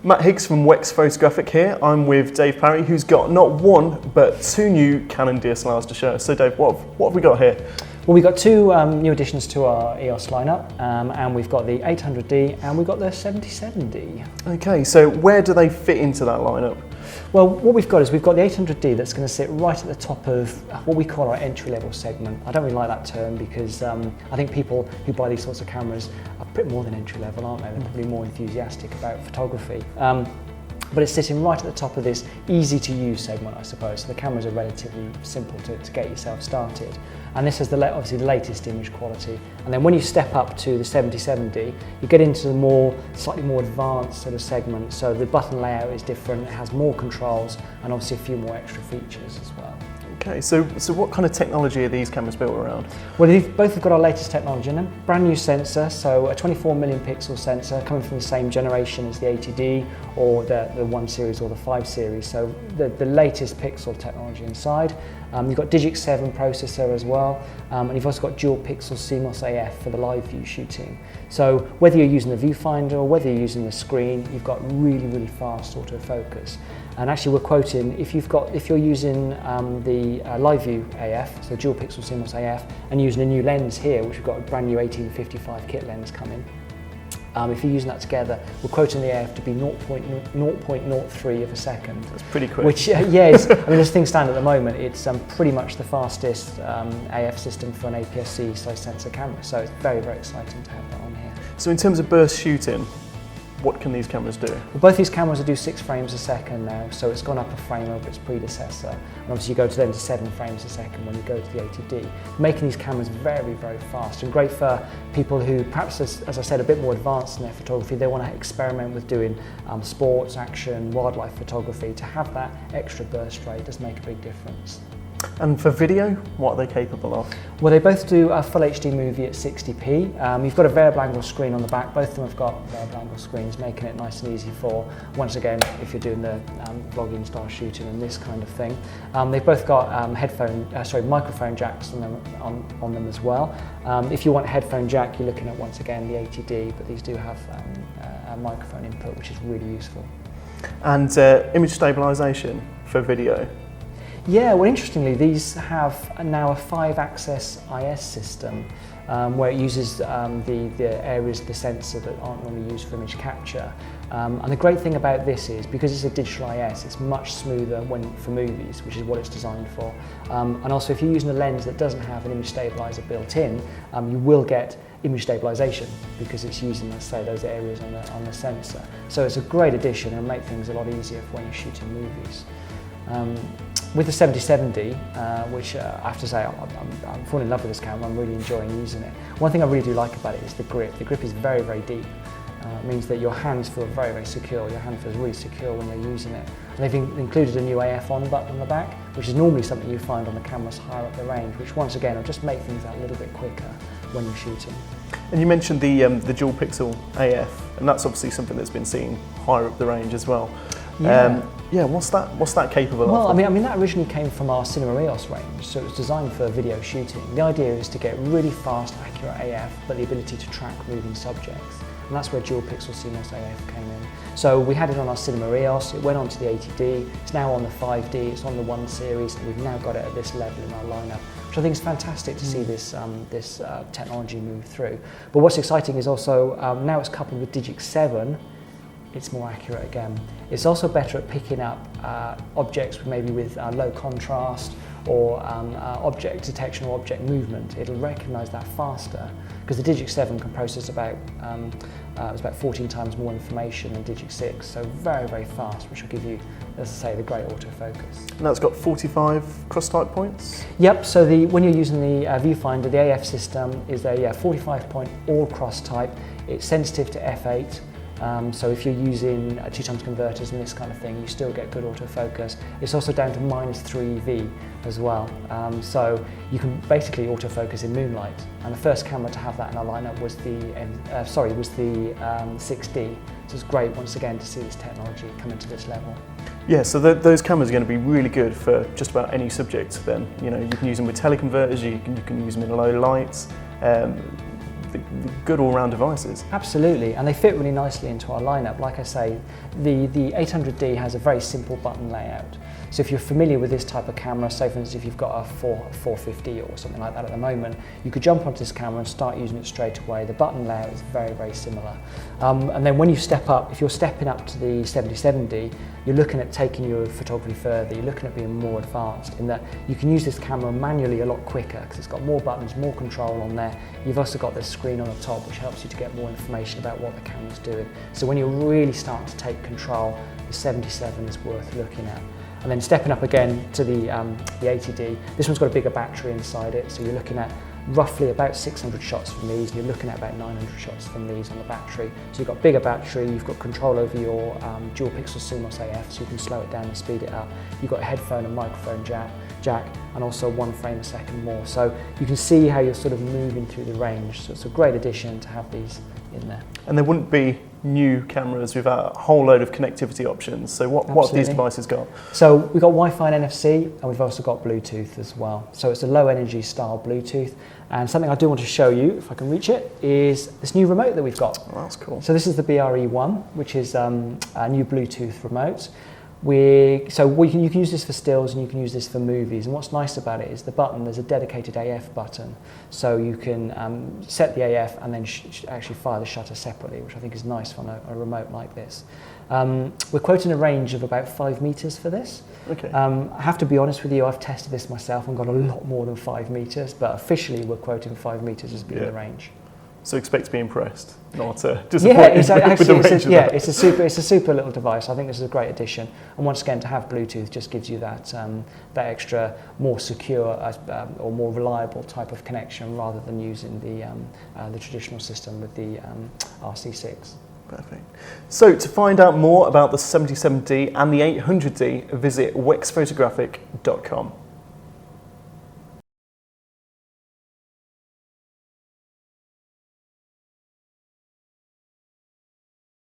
Matt Higgs from Wex Photographic here. I'm with Dave Parry, who's got not one, but two new Canon DSLRs to show us. So Dave, what have we got here? Well, we've got two new additions to our EOS lineup, and we've got the 800D and we've got the 77D. Okay, so where do they fit into that lineup? Well, what we've got is we've got the 800D that's going to sit right at the top of what we call our entry-level segment. I don't really like that term because I think people who buy these sorts of cameras are a bit more than entry-level, aren't they? They're probably more enthusiastic about photography. But it's sitting right at the top of this easy-to-use segment, I suppose. So the cameras are relatively simple to get yourself started. And this has obviously the latest image quality. And then when you step up to the 77D, you get into the slightly more advanced sort of segment. So the button layout is different, it has more controls, and obviously a few more extra features as well. Okay, so what kind of technology are these cameras built around? Well, they've both got our latest technology in them. Brand new sensor, so a 24 million pixel sensor coming from the same generation as the 80D or the 1 series or the 5 series. So the latest pixel technology inside. You've got Digic 7 processor as well, and you've also got dual pixel CMOS AF for the live view shooting. So whether you're using the viewfinder or whether you're using the screen, you've got really fast autofocus. And actually we're quoting, if you're using the live view AF, so dual pixel CMOS AF, and using a new lens here, which we've got a brand new 18-55 kit lens coming, if you're using that together, we're quoting the AF to be 0.03 of a second. That's pretty quick. Which, is, I mean, as things stand at the moment, it's pretty much the fastest AF system for an APS-C size sensor camera. So it's very exciting to have that on here. So in terms of burst shooting, what can these cameras do? Well, both these cameras do 6 frames a second now, so it's gone up a frame over its predecessor. And obviously you go to 7 frames a second when you go to the 80D, making these cameras very fast and great for people who perhaps, as I said, a bit more advanced in their photography. They want to experiment with doing sports, action, wildlife photography. To have that extra burst rate does make a big difference. And for video, what are they capable of? Well, they both do a full HD movie at 60p. You've got a variable angle screen on the back. Both of them have got variable angle screens, making it nice and easy for, once again, if you're doing the vlogging style shooting and this kind of thing. They've both got microphone jacks on them as well. If you want a headphone jack, you're looking at, once again, the 80D, but these do have a microphone input, which is really useful. And image stabilization for video? Yeah, well, interestingly, these have now a 5-axis IS system where it uses the areas of the sensor that aren't normally used for image capture. And the great thing about this is, because it's a digital IS, it's much smoother for movies, which is what it's designed for. And also, if you're using a lens that doesn't have an image stabilizer built in, you will get image stabilization because it's using, let's say, those areas on the sensor. So it's a great addition and make things a lot easier for when you're shooting movies. With the 77D, which I have to say, I'm falling in love with this camera, I'm really enjoying using it. One thing I really do like about it is the grip. The grip is very deep. It means that your hands feel very secure. Your hand feels really secure when you're using it. And they've included a new AF on button on the back, which is normally something you find on the cameras higher up the range, which once again will just make things that little bit quicker when you're shooting. And you mentioned the dual pixel AF, and that's obviously something that's been seen higher up the range as well. Yeah. What's that capable of? Well, I mean that originally came from our Cinema EOS range, so it was designed for video shooting. The idea is to get really fast, accurate AF, but the ability to track moving subjects. And that's where dual pixel CMOS AF came in. So we had it on our Cinema EOS, it went on to the 80D, it's now on the 5D, it's on the 1 series, and we've now got it at this level in our lineup, which I think is fantastic to see this technology move through. But what's exciting is also, now it's coupled with Digic 7, it's more accurate again. It's also better at picking up objects maybe with low contrast or object detection or object movement. It'll recognise that faster because the Digic 7 can process about 14 times more information than Digic 6, so very fast, which will give you, as I say, the great autofocus. And that's got 45 cross-type points? Yep, so when you're using the viewfinder, the AF system is a 45-point all cross-type. It's sensitive to f8. So if you're using 2x converters and this kind of thing, you still get good autofocus. It's also down to -3V as well. So you can basically autofocus in moonlight. And the first camera to have that in our lineup was the 6D. So it's great once again to see this technology coming to this level. Yeah, so those cameras are going to be really good for just about any subject then. You know, you can use them with teleconverters, you can use them in low lights. good all-round devices. Absolutely, and they fit really nicely into our lineup. Like I say, the 800D has a very simple button layout. So if you're familiar with this type of camera, say for instance if you've got a 450 or something like that at the moment, you could jump onto this camera and start using it straight away. The button layout is very, very similar. And then when you step up, if you're stepping up to the 77D, you're looking at taking your photography further, you're looking at being more advanced in that you can use this camera manually a lot quicker because it's got more buttons, more control on there. You've also got this screen on the top which helps you to get more information about what the camera's doing. So when you're really starting to take control, the 77 is worth looking at. And then stepping up again to the 80D, this one's got a bigger battery inside it, so you're looking at roughly about 600 shots from these, and you're looking at about 900 shots from these on the battery. So you've got bigger battery, you've got control over your dual pixel CMOS AF, so you can slow it down and speed it up. You've got a headphone and microphone jack, and also 1 frame a second more. So you can see how you're sort of moving through the range. So it's a great addition to have these in there. And there wouldn't be new cameras without a whole load of connectivity options. So what have these devices got? So we've got Wi-Fi and NFC, and we've also got Bluetooth as well. So it's a low energy style Bluetooth. And something I do want to show you, if I can reach it, is this new remote that we've got. Oh, that's cool. So this is the BRE1, which is a new Bluetooth remote. You can use this for stills and you can use this for movies. And what's nice about it is the button, there's a dedicated AF button. So you can set the AF and then actually fire the shutter separately, which I think is nice on a remote like this. We're quoting a range of about 5 meters for this. Okay. I have to be honest with you, I've tested this myself and got a lot more than 5 meters, but officially we're quoting 5 meters as being the range. So expect to be impressed, not disappointed with the range of that. It's a super little device. I think this is a great addition. And once again, to have Bluetooth just gives you that extra, more secure or more reliable type of connection rather than using the traditional system with the RC6. Perfect. So to find out more about the 77D and the 800D, visit wexphotographic.com.